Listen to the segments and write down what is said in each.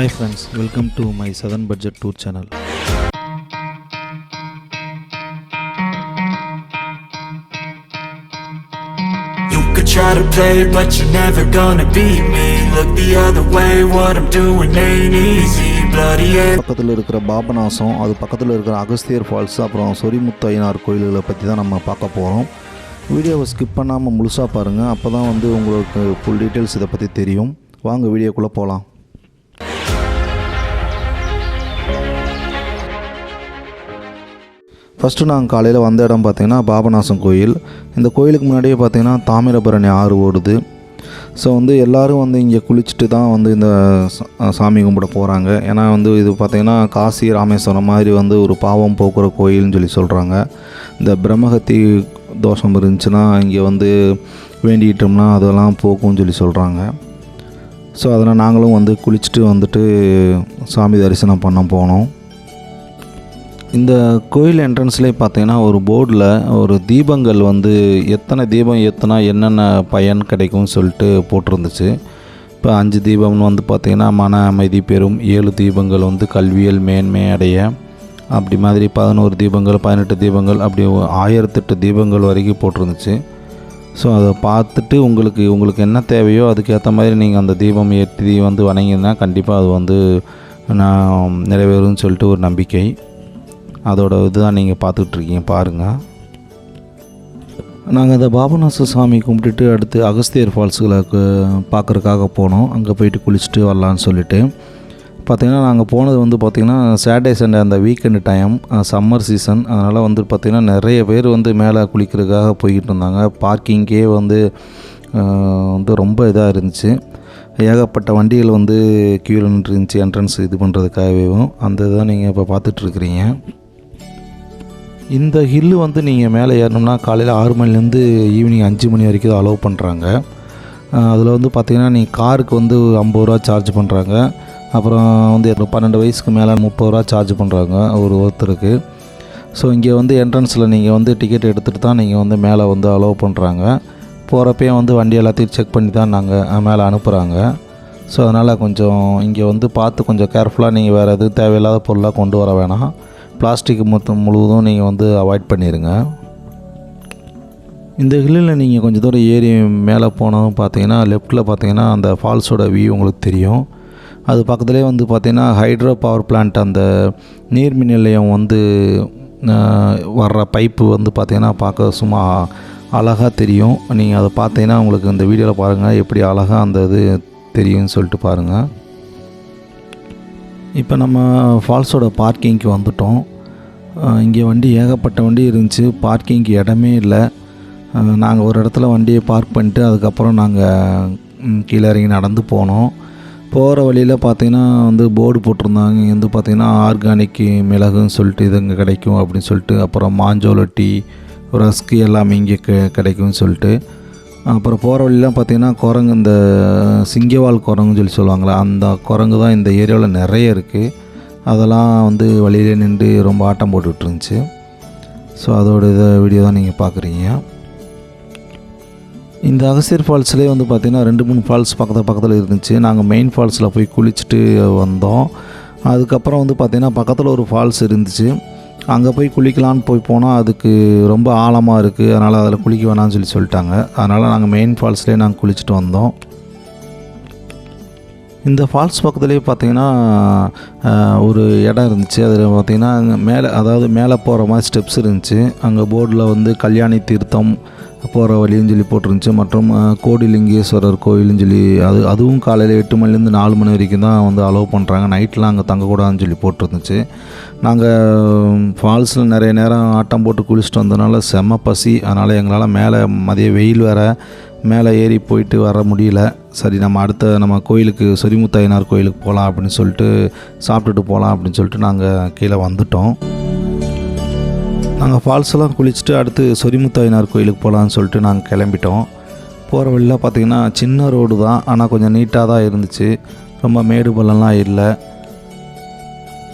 Hi friends, welcome to my Southern Budget Tour channel. You could try to play but you're never gonna beat me. Look the other way, what I'm doing ain't easy. Bloody hell. பக்கத்தில் இருக்கிற பாபநாசம், அது பக்கத்தில் இருக்கிற Agasthiyar falls, அப்புறம் சொரிமுத்து ஐயனார் கோயில்களை பற்றி தான் நம்ம பார்க்க போகிறோம். வீடியோவை ஸ்கிப் பண்ணாமல் முழுசாக பாருங்கள், அப்போ தான் உங்களுக்கு ஃபுல் டீட்டெயில்ஸ் இதை பற்றி தெரியும். வாங்க வீடியோக்குள்ளே போகலாம். ஃபஸ்ட்டு நாங்கள் காலையில் வந்த இடம் பார்த்திங்கன்னா பாபநாசம் கோயில். இந்த கோயிலுக்கு முன்னாடியே பார்த்திங்கன்னா தாமிரபரணி ஆறு ஓடுது. ஸோ எல்லோரும் இங்கே குளிச்சுட்டு தான் இந்த சாமி கும்பிட போகிறாங்க. ஏன்னா இது பார்த்திங்கன்னா காசி ராமேஸ்வரம் மாதிரி ஒரு பாவம் போக்குற கோயில்னு சொல்லி சொல்கிறாங்க. இந்த பிரம்மஹத்தி தோஷம் இருந்துச்சுன்னா இங்கே வேண்டிக்கிட்டோம்னா அதெல்லாம் போக்கும்னு சொல்லி சொல்கிறாங்க. ஸோ அதனால் நாங்களும் குளிச்சுட்டு சாமி தரிசனம் பண்ண போனோம். இந்த கோயில் என்ட்ரன்ஸ்லேயே பார்த்தீங்கன்னா ஒரு போர்டில் ஒரு தீபங்கள் எத்தனை தீபம் ஏற்றினா என்னென்ன பயன் கிடைக்கும்னு சொல்லிட்டு போட்டிருந்துச்சு. இப்போ 5 தீபம்னு பார்த்திங்கன்னா மன அமைதி பெறும், 7 தீபங்கள் கல்வியல் மேன்மை அடைய, அப்படி மாதிரி 11 தீபங்கள், 18 தீபங்கள், அப்படி 1008 தீபங்கள் வரைக்கும் போட்டிருந்துச்சு. ஸோ அதை பார்த்துட்டு உங்களுக்கு என்ன தேவையோ அதுக்கேற்ற மாதிரி நீங்கள் அந்த தீபம் ஏற்றி வணங்கினா கண்டிப்பாக அது நான் நிறைவேறும்னு சொல்லிட்டு ஒரு நம்பிக்கை. அதோட இதுதான் நீங்கள் பார்த்துட்ருக்கீங்க பாருங்கள். நாங்கள் அந்த பாபநாச சாமி கும்பிட்டுட்டு அடுத்து அகஸ்தியர் ஃபால்ஸுகளுக்கு பார்க்குறதுக்காக போனோம். அங்கே போயிட்டு குளிச்சுட்டு வரலான்னு சொல்லிட்டு பார்த்திங்கன்னா நாங்கள் போனது பார்த்திங்கன்னா சாட்டர்டே சண்டே அந்த வீக்கெண்டு டைம், சம்மர் சீசன். அதனால் பார்த்திங்கன்னா நிறைய பேர் மேலே குளிக்கிறதுக்காக போய்கிட்டு இருந்தாங்க. பார்க்கிங்கே ரொம்ப இதாக இருந்துச்சு. ஏகப்பட்ட வண்டிகள் க்யூவில் இருந்துச்சு என்ட்ரன்ஸ் இது பண்ணுறதுக்காகவே. அந்த இதான் நீங்கள் இப்போ பார்த்துட்ருக்குறீங்க. இந்த ஹில்லு நீங்கள் மேலே ஏறணும்னா காலையில் 6 மணிலேருந்து ஈவினிங் 5 மணி வரைக்கும் தான் அலோவ் பண்ணுறாங்க. அதில் பார்த்திங்கன்னா நீங்கள் காருக்கு 50 ரூபா சார்ஜ் பண்ணுறாங்க. அப்புறம் 12 வயசுக்கு மேலே 30 ரூபா சார்ஜ் பண்ணுறாங்க ஒருத்தருக்கு. ஸோ இங்கே என்ட்ரன்ஸில் நீங்கள் டிக்கெட் எடுத்துகிட்டு தான் நீங்கள் மேலே அலோவ் பண்ணுறாங்க. போகிறப்பே வண்டி எல்லாத்தையும் செக் பண்ணி தான் நாங்கள் மேலே அனுப்புகிறாங்க. ஸோ அதனால் கொஞ்சம் இங்கே பார்த்து கொஞ்சம் கேர்ஃபுல்லாக நீங்கள் வேறு எதுவும் தேவையில்லாத பொருளாக கொண்டு வர வேணாம். பிளாஸ்டிக் முழுவதும் நீங்கள் அவாய்ட் பண்ணிடுங்க. இந்த ஹில்லில் நீங்கள் கொஞ்சம் தூரம் ஏறி மேலே போனதும் பார்த்தீங்கன்னா லெஃப்ட்டில் பார்த்தீங்கன்னா அந்த ஃபால்ஸோட வியூ உங்களுக்கு தெரியும். அது பக்கத்துலேயே பார்த்திங்கன்னா ஹைட்ரோ பவர் பிளான்ட், அந்த நீர்மின் நிலையம் வர்ற பைப்பு பார்த்திங்கன்னா பார்க்க சும்மா அழகாக தெரியும். நீங்கள் அதை பார்த்தீங்கன்னா உங்களுக்கு இந்த வீடியோவில் பாருங்கள் எப்படி அழகாக அந்த இது தெரியும்னு சொல்லிட்டு பாருங்கள். இப்போ நம்ம ஃபால்ஸோட பார்க்கிங்க்கு வந்துட்டோம். இங்கே வண்டி ஏகப்பட்ட வண்டி இருந்துச்சு, பார்க்கிங்க்கு இடமே இல்லை. நாங்கள் ஒரு இடத்துல வண்டியை பார்க் பண்ணிட்டு அதுக்கப்புறம் நாங்கள் கீழே இறங்கி நடந்து போனோம். போகிற வழியில் பார்த்திங்கன்னா போர்டு போட்டிருந்தாங்க. இங்கே பார்த்திங்கன்னா ஆர்கானிக் மிளகுன்னு சொல்லிட்டு இது இங்கே கிடைக்கும் அப்படின்னு சொல்லிட்டு, அப்புறம் மாஞ்சோலட்டி, ரஸ்க்கு எல்லாமே இங்கே கிடைக்கும்னு சொல்லிட்டு. அப்புறம் போகிற வழியெலாம் பார்த்திங்கன்னா குரங்கு, இந்த சிங்கவால் குரங்குன்னு சொல்லி சொல்லுவாங்களே, அந்த குரங்கு தான் இந்த ஏரியாவில் நிறைய இருக்குது. அதெல்லாம் வழியிலே நின்று ரொம்ப ஆட்டம் போட்டுக்கிட்டு இருந்துச்சு. ஸோ அதோட வீடியோ தான் நீங்கள் பார்க்குறீங்க. இந்த அகஸ்தியர் ஃபால்ஸ்லேயே பார்த்திங்கன்னா 2-3 ஃபால்ஸ் பக்கத்தில் இருந்துச்சு. நாங்கள் மெயின் ஃபால்ஸில் போய் குளிச்சுட்டு வந்தோம். அதுக்கப்புறம் பார்த்திங்கன்னா பக்கத்தில் ஒரு ஃபால்ஸ் இருந்துச்சு. அங்கே போய் குளிக்கலான்னு போனால் அதுக்கு ரொம்ப ஆழமாக இருக்குது, அதனால் அதில் குளிக்க வேணாம்னு சொல்லிட்டாங்க. அதனால் நாங்கள் மெயின் ஃபால்ஸ்லேயே நாங்கள் குளிச்சுட்டு வந்தோம். இந்த ஃபால்ஸ் பக்கத்துலேயே பார்த்திங்கன்னா ஒரு இடம் இருந்துச்சு. அதில் பார்த்திங்கன்னா மேலே போகிற மாதிரி ஸ்டெப்ஸ் இருந்துச்சு. அங்கே போர்டில் கல்யாணி தீர்த்தம் போகிற வழின்னு போட்டிருந்துச்சு. மற்றும் கோடிலிங்கேஸ்வரர் கோயில்னு அதுவும் காலையில் 8 மணிலேருந்து 4 மணி வரைக்கும் தான் அலோவ் பண்ணுறாங்க. நைட்லாம் அங்கே தங்கக்கூடாதுன்னு போட்டிருந்துச்சு. நாங்கள் ஃபால்ஸில் நிறைய நேரம் ஆட்டம் போட்டு குளிச்சுட்டு வந்ததுனால செம்ம பசி. அதனால் எங்களால் மேலே மதிய வெயில் வேறு, மேலே ஏறி போயிட்டு வர முடியல. சரி நம்ம கோயிலுக்கு, சொரிமுத்து ஐயனார் கோயிலுக்கு போகலாம் அப்படின்னு சொல்லிட்டு, சாப்பிட்டுட்டு போகலாம் அப்படின்னு சொல்லிட்டு நாங்கள் கீழே வந்துட்டோம். நாங்கள் ஃபால்ஸெல்லாம் குளிச்சுட்டு அடுத்து சொரிமுத்து ஐயனார் கோயிலுக்கு போகலான்னு சொல்லிட்டு நாங்கள் கிளம்பிட்டோம். போகிற வழியில் பார்த்திங்கன்னா சின்ன ரோடு தான், ஆனால் கொஞ்சம் நீட்டாக தான் இருந்துச்சு. ரொம்ப மேடு பள்ளம்லாம் இல்லை.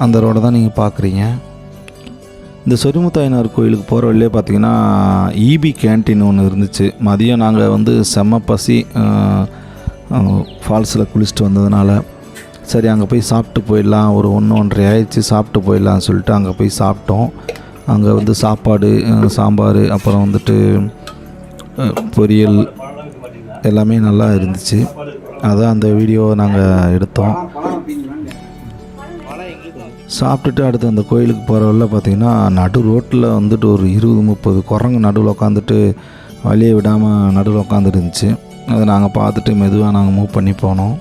அந்த ரோடை தான் நீங்கள் பார்க்குறீங்க. இந்த சொரிமுத்து ஐயனார் கோயிலுக்கு போகிற வழியிலே பார்த்திங்கன்னா ஈபி கேன்டீன் ஒன்று இருந்துச்சு. மதியம் நாங்கள் செம்ம பசி ஃபால்ஸில் குளிச்சுட்டு வந்ததுனால. சரி அங்கே போய் சாப்பிட்டு போயிடலாம், ஒரு 1-1:30 ஆயிடுச்சு, சாப்பிட்டு போயிடலான்னு சொல்லிட்டு அங்கே போய் சாப்பிட்டோம். அங்கே வந்து சாப்பாடு, சாம்பார், அப்புறம் வந்துட்டு பொரியல் எல்லாமே நல்லா இருந்துச்சு. அதான் அந்த வீடியோவை நாங்கள் எடுத்தோம். சாப்பிட்டுட்டு அடுத்து அந்த கோயிலுக்கு போகிற வழியில் பார்த்திங்கன்னா நடு ரோட்டில் வந்துட்டு ஒரு 20-30 குரங்கு நடுவில் உட்காந்துட்டு வழியை விடாமல் நடுவில் உட்காந்துருந்துச்சு. அதை நாங்கள் பார்த்துட்டு மெதுவாக நாங்கள் மூவ் பண்ணி போனோம்.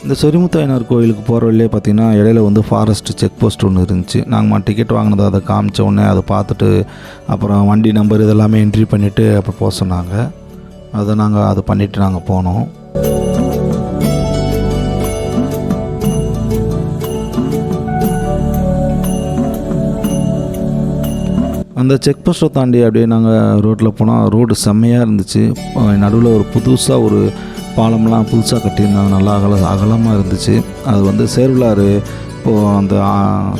இந்த சொரிமுத்தாயனார் கோயிலுக்கு போகிற வழியே பார்த்திங்கன்னா இடையில வந்து ஃபாரஸ்ட் செக் போஸ்ட் ஒன்று இருந்துச்சு. நாங்கள் டிக்கெட் வாங்கினதை அதை காமிச்ச உடனே அதை பார்த்துட்டு அப்புறம் வண்டி நம்பர் இதெல்லாமே என்ட்ரி பண்ணிவிட்டு அப்போ போக சொன்னாங்க. அதை பண்ணிவிட்டு நாங்கள் போனோம். அந்த செக் போஸ்ட்டை தாண்டி அப்படியே நாங்கள் ரோட்டில் போனால் ரோடு செம்மையாக இருந்துச்சு. நடுவில் ஒரு புதுசாக ஒரு பாலம்லாம் புதுசாக கட்டியிருந்தாங்க, நல்லா அகலமாக இருந்துச்சு. அது வந்து சேர்விலாறு இப்போது அந்த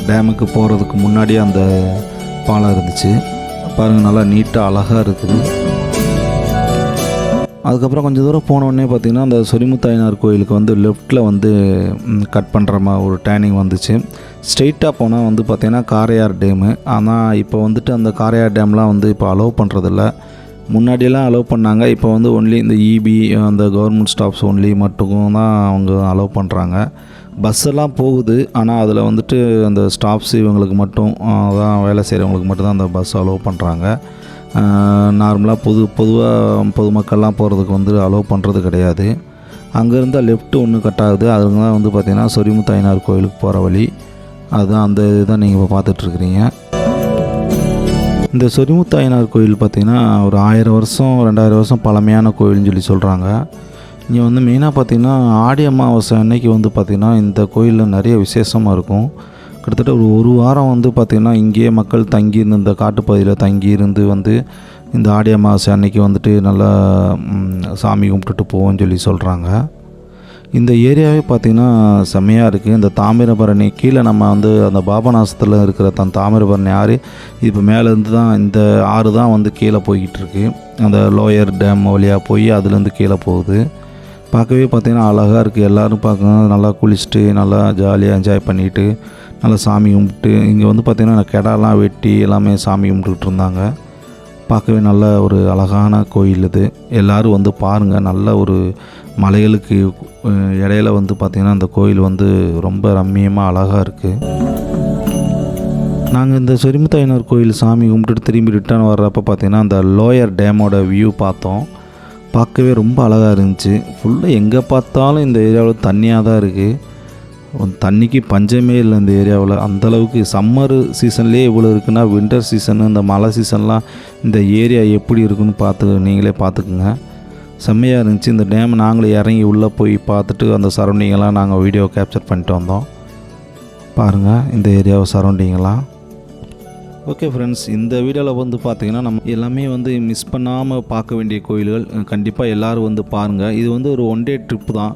டேமுக்கு போகிறதுக்கு முன்னாடியே அந்த பாலம் இருந்துச்சு. பாருங்கள், நல்லா நீட்டாக அழகாக இருக்குது. அதுக்கப்புறம் கொஞ்சம் தூரம் போனோடனே பார்த்திங்கன்னா அந்த சொரிமுத்தாயனார் கோயிலுக்கு வந்து லெஃப்ட்டில் வந்து கட் பண்ணுற மாதிரி ஒரு டேர்னிங் வந்துச்சு. ஸ்ட்ரெயிட்டாக போனால் வந்து பார்த்திங்கன்னா காரையார் டேமு. ஆனால் இப்போ வந்துட்டு அந்த காரையார் டேம்லாம் வந்து இப்போ அலோவ் பண்ணுறதில்ல. முன்னாடியெல்லாம் அலோவ் பண்ணாங்க. இப்போ வந்து ஒன்லி இந்த இபி அந்த கவர்மெண்ட் ஸ்டாஃப்ஸ் ஒன்லி மட்டும் தான் அவங்க அலோவ் பண்ணுறாங்க. பஸ்ஸெல்லாம் போகுது, ஆனால் அதில் வந்துட்டு அந்த ஸ்டாஃப்ஸ் இவங்களுக்கு மட்டும் தான், வேலை செய்கிறவங்களுக்கு மட்டும்தான் அந்த பஸ் அலோவ் பண்ணுறாங்க. நார்மலாக பொதுவாக பொதுமக்கள்லாம் போகிறதுக்கு வந்து அலோவ் பண்ணுறது கிடையாது. அங்கேருந்தால் லெஃப்ட்டு ஒன்று கட் ஆகுது. அதுக்கு தான் வந்து பார்த்திங்கன்னா சொரிமுத்தாயனார் கோயிலுக்கு போகிற வழி. அதுதான் அந்த இதுதான் நீங்கள் இப்போ பார்த்துட்ருக்குறீங்க. இந்த சொரிமுத்தாயனார் கோயில் பார்த்திங்கன்னா ஒரு 1000 வருஷம் 2000 வருஷம் பழமையான கோயில்னு சொல்லி சொல்கிறாங்க. இங்கே வந்து மெயினாக பார்த்திங்கன்னா ஆடி அமாவாசை அன்னைக்கு வந்து பார்த்திங்கன்னா இந்த கோயிலில் நிறைய விசேஷமாக இருக்கும். கிட்டத்தட்ட ஒரு வாரம் வந்து பார்த்திங்கன்னா இங்கேயே மக்கள் தங்கியிருந்து, இந்த காட்டுப்பகுதியில் தங்கியிருந்து வந்து இந்த ஆடி அமாவாசை அன்னைக்கு வந்துட்டு நல்லா சாமி கும்பிட்டுட்டு போவோம்னு சொல்லி சொல்கிறாங்க. இந்த ஏரியாவே பார்த்திங்கன்னா செம்மையாக இருக்குது. இந்த தாமிரபரணி கீழே நம்ம வந்து அந்த பாபநாசத்தில் இருக்கிற தாமிரபரணி ஆறு இப்போ மேலேருந்து தான் இந்த ஆறு தான் வந்து கீழே போய்கிட்டுருக்கு. அந்த லோயர் டேம் வழியாக போய் அதுலேருந்து கீழே போகுது. பார்க்கவே பார்த்திங்கன்னா அழகாக இருக்குது. எல்லோரும் பார்க்கணும், நல்லா குளிச்சுட்டு நல்லா ஜாலியாக என்ஜாய் பண்ணிவிட்டு நல்லா சாமி கும்பிட்டு, இங்கே வந்து பார்த்திங்கன்னா கெடாலாம் வெட்டி எல்லாமே சாமி கும்பிட்டுக்கிட்டு இருந்தாங்க. பார்க்கவே நல்ல ஒரு அழகான கோயில் இது. எல்லோரும் வந்து பாருங்கள். நல்ல ஒரு மலைகளுக்கு இடையில வந்து பார்த்திங்கன்னா அந்த கோயில் வந்து ரொம்ப ரம்மியமாக அழகாக இருக்குது. நாங்கள் இந்த சொரிமுத்தாயனார் கோயில் சாமி கும்பிட்டுட்டு திரும்பி ரிட்டர்ன் வர்றப்போ பார்த்திங்கன்னா அந்த லோயர் டேமோட வியூ பார்த்தோம். பார்க்கவே ரொம்ப அழகாக இருந்துச்சு. ஃபுல்லாக எங்கே பார்த்தாலும் இந்த ஏரியாவில் தண்ணியாக தான் இருக்குது. தண்ணிக்கு பஞ்சமே இல்லை இந்த ஏரியாவில். அந்தளவுக்கு சம்மர் சீசன்லேயே இவ்வளோ இருக்குன்னா வின்டர் சீசனு இந்த மழை சீசன்லாம் இந்த ஏரியா எப்படி இருக்குன்னு நீங்களே பார்த்துக்குங்க. செம்மையாக இருந்துச்சு. இந்த டேம் நாங்களே இறங்கி உள்ளே போய் பார்த்துட்டு அந்த சரௌண்டிங்கெல்லாம் நாங்கள் வீடியோ கேப்சர் பண்ணிட்டு வந்தோம். பாருங்கள் இந்த ஏரியாவை சரௌண்டிங்கெல்லாம். ஓகே ஃப்ரெண்ட்ஸ், இந்த வீடியோவில் வந்து பார்த்திங்கன்னா நம்ம எல்லாமே வந்து மிஸ் பண்ணாமல் பார்க்க வேண்டிய கோயில்கள் கண்டிப்பாக எல்லோரும் வந்து பாருங்கள். இது வந்து ஒரு 1 டே ட்ரிப்பு தான்.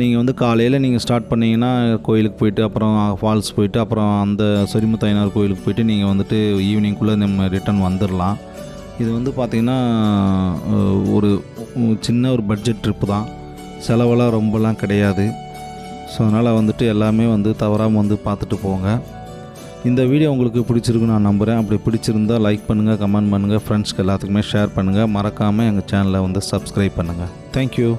நீங்கள் வந்து காலையில் நீங்கள் ஸ்டார்ட் பண்ணிங்கன்னா கோயிலுக்கு போயிட்டு அப்புறம் ஃபால்ஸ் போயிட்டு அப்புறம் அந்த சொரிமுத்தாயனார் கோயிலுக்கு போயிட்டு நீங்கள் வந்துட்டு ஈவினிங்குள்ளே நம்ம ரிட்டர்ன் வந்துடலாம். இது வந்து பார்த்திங்கன்னா ஒரு சின்ன ஒரு பட்ஜெட் ட்ரிப்பு தான். செலவெல்லாம் ரொம்பலாம் கிடையாது. ஸோ அதனால் வந்துட்டு எல்லாமே வந்து தவறாமல் வந்து பார்த்துட்டு போங்க. இந்த வீடியோ உங்களுக்கு பிடிச்சிருக்குன்னு நான் நம்புகிறேன். அப்படி பிடிச்சிருந்தால் லைக் பண்ணுங்கள், கமெண்ட் பண்ணுங்கள், ஃப்ரெண்ட்ஸ்க்கு எல்லாத்துக்குமே ஷேர் பண்ணுங்கள். மறக்காமல் எங்கள் சேனலை வந்து சப்ஸ்கிரைப் பண்ணுங்கள். தேங்க்யூ.